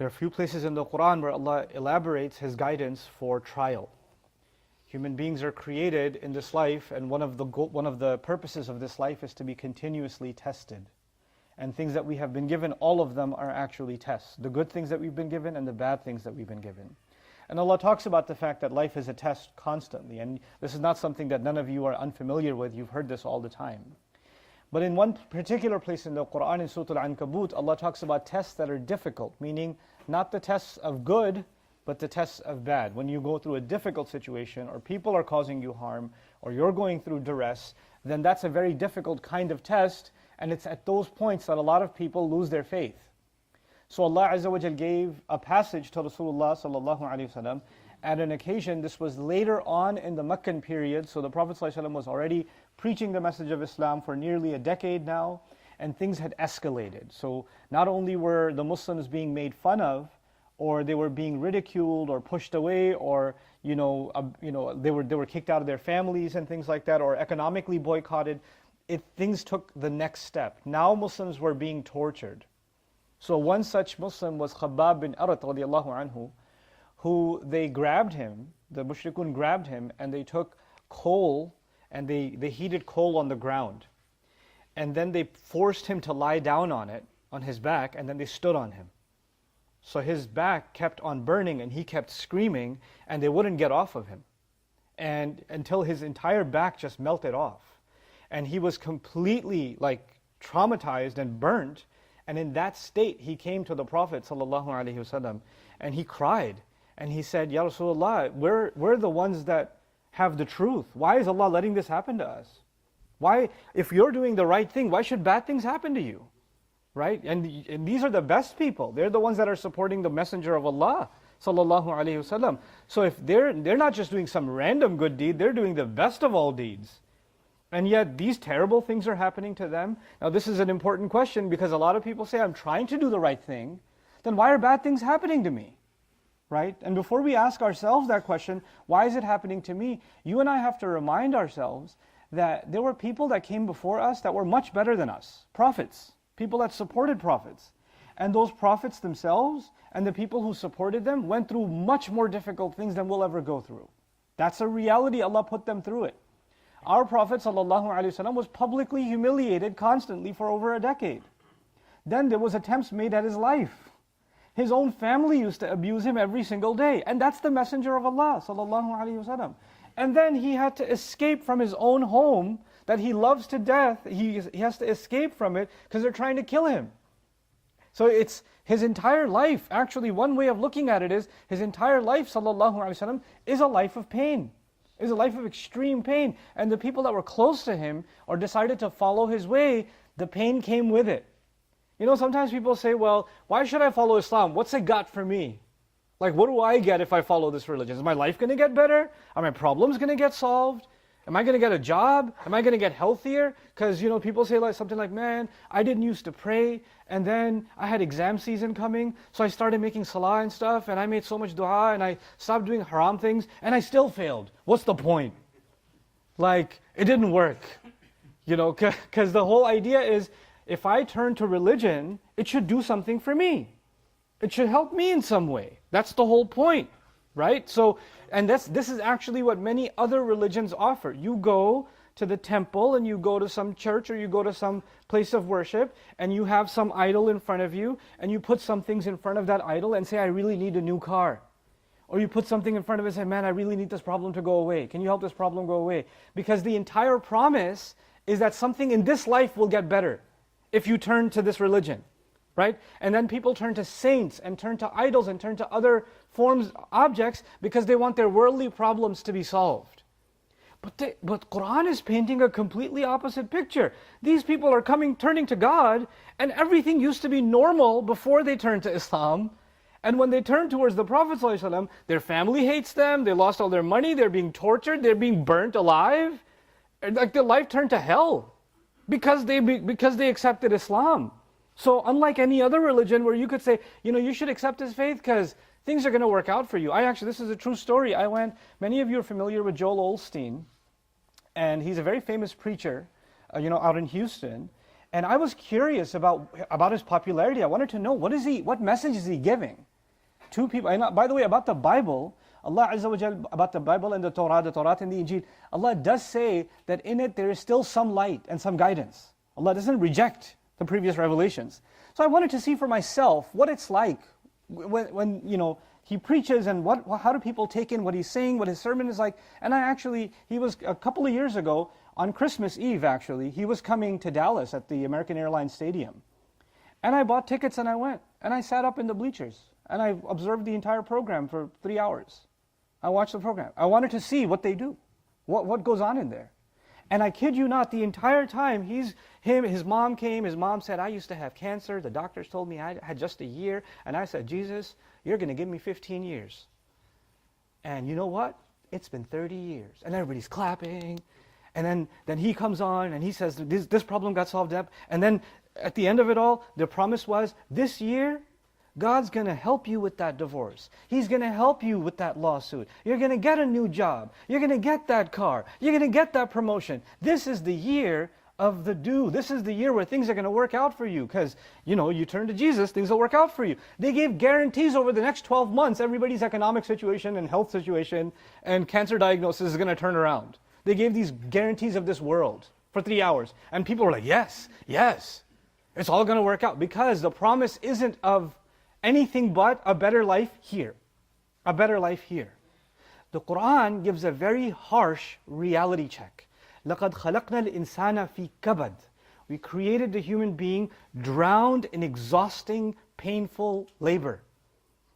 There are a few places in the Quran where Allah elaborates His guidance for trial. Human beings are created in this life, and one of the purposes of this life is to be continuously tested. And things that we have been given, all of them are actually tests. The good things that we've been given and the bad things that we've been given. And Allah talks about the fact that life is a test constantly. And this is not something that none of you are unfamiliar with. You've heard this all the time. But in one particular place in the Quran, in Surah Al-Ankabut, Allah talks about tests that are difficult, meaning not the tests of good, but the tests of bad. When you go through a difficult situation, or people are causing you harm, or you're going through duress, then that's a very difficult kind of test, and it's at those points that a lot of people lose their faith. So Allah Azza wa Jal gave a passage to Rasulullah sallallahu alaihi wasallam at an occasion. This was later on in the Meccan period, so the Prophet sallallahu alaihi wasallam was already preaching the message of Islam for nearly a decade now, and things had escalated. So not only were the Muslims being made fun of, or they were being ridiculed or pushed away, or they were kicked out of their families and things like that, or economically boycotted. Things took the next step. Now Muslims were being tortured. So one such Muslim was Khabbab bin Arat radiallahu anhu, who they grabbed him, the mushrikun grabbed him, and they took coal, and they heated coal on the ground. And then they forced him to lie down on it, on his back, and then they stood on him. So his back kept on burning, and he kept screaming, and they wouldn't get off of him. And until his entire back just melted off. And he was completely traumatized and burnt. And in that state, he came to the Prophet ﷺ, and he cried. And he said, Ya Rasulullah, we're the ones that have the truth. Why is Allah letting this happen to us? Why, if you're doing the right thing, why should bad things happen to you? Right? And these are the best people. They're the ones that are supporting the Messenger of Allah sallallahu alaihi wasallam. So if they're not just doing some random good deed, they're doing the best of all deeds. And yet these terrible things are happening to them. Now this is an important question, because a lot of people say, I'm trying to do the right thing. Then why are bad things happening to me? Right? And before we ask ourselves that question, why is it happening to me? You and I have to remind ourselves that there were people that came before us that were much better than us. Prophets. People that supported prophets. And those prophets themselves and the people who supported them went through much more difficult things than we'll ever go through. That's a reality. Allah put them through it. Our Prophet ﷺ was publicly humiliated constantly for over a decade. Then there was attempts made at his life. His own family used to abuse him every single day. And that's the Messenger of Allah ﷺ. And then he had to escape from his own home that he loves to death. He has to escape from it because they're trying to kill him. So it's his entire life. Actually, one way of looking at it is, his entire life, sallallahu alaihi wasallam, is a life of pain. Is a life of extreme pain. And the people that were close to him or decided to follow his way, the pain came with it. You know, sometimes people say, well, why should I follow Islam? What's it got for me? Like, what do I get if I follow this religion? Is my life going to get better? Are my problems going to get solved? Am I going to get a job? Am I going to get healthier? Because, you know, people say something like, man, I didn't used to pray, and then I had exam season coming, so I started making salah and stuff, and I made so much dua, and I stopped doing haram things, and I still failed. What's the point? Like, it didn't work. You know, because the whole idea is, if I turn to religion, it should do something for me. It should help me in some way. That's the whole point, right? So, and this is actually what many other religions offer. You go to the temple and you go to some church or you go to some place of worship and you have some idol in front of you and you put some things in front of that idol and say, I really need a new car. Or you put something in front of it and say, man, I really need this problem to go away. Can you help this problem go away? Because the entire promise is that something in this life will get better if you turn to this religion. Right? And then people turn to saints and turn to idols and turn to other forms, objects, because they want their worldly problems to be solved. But Quran is painting a completely opposite picture. These people are turning to God, and everything used to be normal before they turned to Islam. And when they turn towards the Prophet ﷺ, their family hates them, they lost all their money, they're being tortured, they're being burnt alive. Like their life turned to hell because they accepted Islam. So unlike any other religion where you could say, you know, you should accept this faith because things are going to work out for you. This is a true story. Many of you are familiar with Joel Osteen, and he's a very famous preacher, out in Houston. And I was curious about his popularity. I wanted to know, what message is he giving? two people. And by the way, about the Bible, Allah Azza wa Jal, about the Bible and the Torah and the Injil, Allah does say that in it there is still some light and some guidance. Allah doesn't reject the previous revelations. So I wanted to see for myself what it's like when he preaches, and how do people take in what he's saying, what his sermon is like. And he was a couple of years ago, on Christmas Eve actually, he was coming to Dallas at the American Airlines Stadium. And I bought tickets and I went. And I sat up in the bleachers. And I observed the entire program for 3 hours. I watched the program. I wanted to see what they do, what goes on in there. And I kid you not, the entire time, his mom came, his mom said, I used to have cancer, the doctors told me I had just a year, and I said, Jesus, you're going to give me 15 years. And you know what? It's been 30 years. And everybody's clapping. And then he comes on and he says, this problem got solved up. And then at the end of it all, the promise was, this year, God's going to help you with that divorce. He's going to help you with that lawsuit. You're going to get a new job. You're going to get that car. You're going to get that promotion. This is the year of the do. This is the year where things are going to work out for you, because, you turn to Jesus, things will work out for you. They gave guarantees over the next 12 months, everybody's economic situation and health situation and cancer diagnosis is going to turn around. They gave these guarantees of this world for 3 hours. And people were like, yes, it's all going to work out, because the promise isn't of anything but a better life here. A better life here. The Quran gives a very harsh reality check. لَقَدْ خَلَقْنَا الْإِنسَانَ فِي كَبَدٍ. We created the human being drowned in exhausting, painful labor.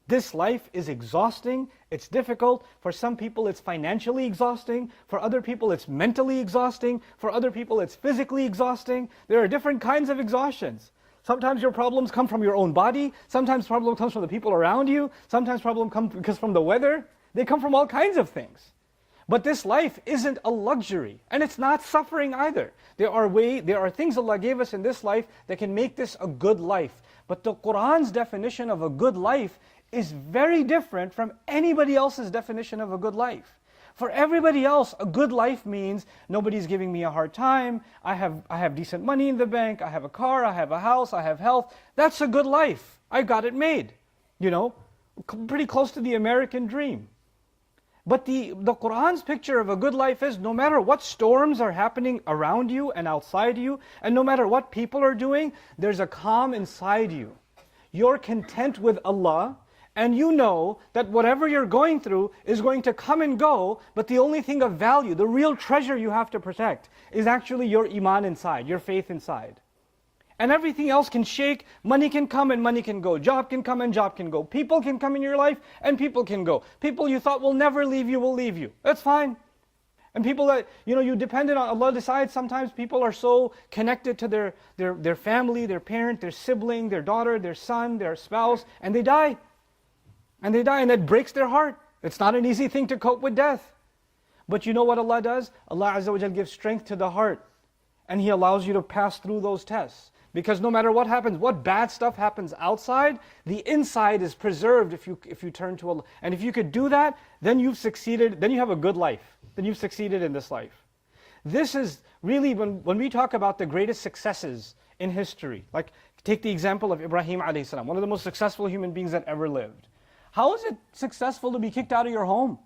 This life is exhausting, it's difficult. For some people it's financially exhausting. For other people it's mentally exhausting. For other people it's physically exhausting. There are different kinds of exhaustions. Sometimes your problems come from your own body. Sometimes problem comes from the people around you. Sometimes problem comes because from the weather. They come from all kinds of things. But this life isn't a luxury, and it's not suffering either. There are things Allah gave us in this life that can make this a good life. But the Quran's definition of a good life is very different from anybody else's definition of a good life. For everybody else, a good life means nobody's giving me a hard time, I have decent money in the bank, I have a car, I have a house, I have health. That's a good life. I got it made. Pretty close to the American dream. But the Quran's picture of a good life is, no matter what storms are happening around you and outside you, and no matter what people are doing, there's a calm inside you. You're content with Allah, and you know that whatever you're going through is going to come and go, but the only thing of value, the real treasure you have to protect, is actually your iman inside, your faith inside. And everything else can shake, money can come and money can go, job can come and job can go, people can come in your life and people can go. People you thought will never leave you will leave you. That's fine. And people that, you depended on, Allah decides sometimes people are so connected to their family, their parent, their sibling, their daughter, their son, their spouse, and they die. And that breaks their heart. It's not an easy thing to cope with death. But you know what Allah does? Allah Azza wa Jal gives strength to the heart. And He allows you to pass through those tests. Because no matter what happens, what bad stuff happens outside, the inside is preserved if you turn to Allah. And if you could do that, then you've succeeded, then you have a good life. Then you've succeeded in this life. This is really, when we talk about the greatest successes in history, like take the example of Ibrahim alayhi salam, one of the most successful human beings that ever lived. How is it successful to be kicked out of your home?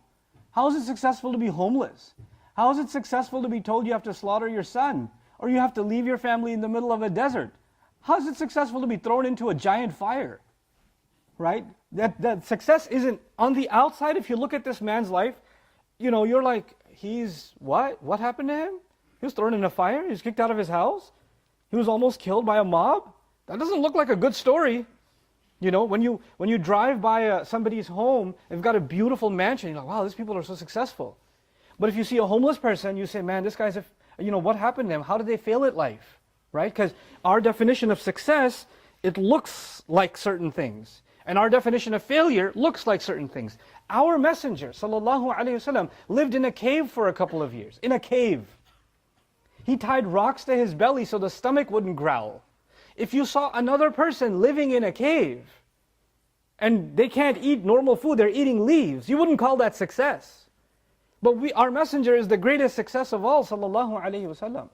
How is it successful to be homeless? How is it successful to be told you have to slaughter your son? Or you have to leave your family in the middle of a desert? How is it successful to be thrown into a giant fire? Right? That success isn't on the outside. If you look at this man's life, you're like, he's what? What happened to him? He was thrown in a fire? He was kicked out of his house? He was almost killed by a mob? That doesn't look like a good story. When you drive by somebody's home, they've got a beautiful mansion, you're like, wow, these people are so successful. But if you see a homeless person, you say, man, this guy's what happened to them? How did they fail at life? Right? Because our definition of success, it looks like certain things. And our definition of failure looks like certain things. Our messenger, sallallahu alaihi wasallam, lived in a cave for a couple of years. In a cave. He tied rocks to his belly so the stomach wouldn't growl. If you saw another person living in a cave, and they can't eat normal food, they're eating leaves, you wouldn't call that success. But our messenger is the greatest success of all, sallallahu alaihi wasallam.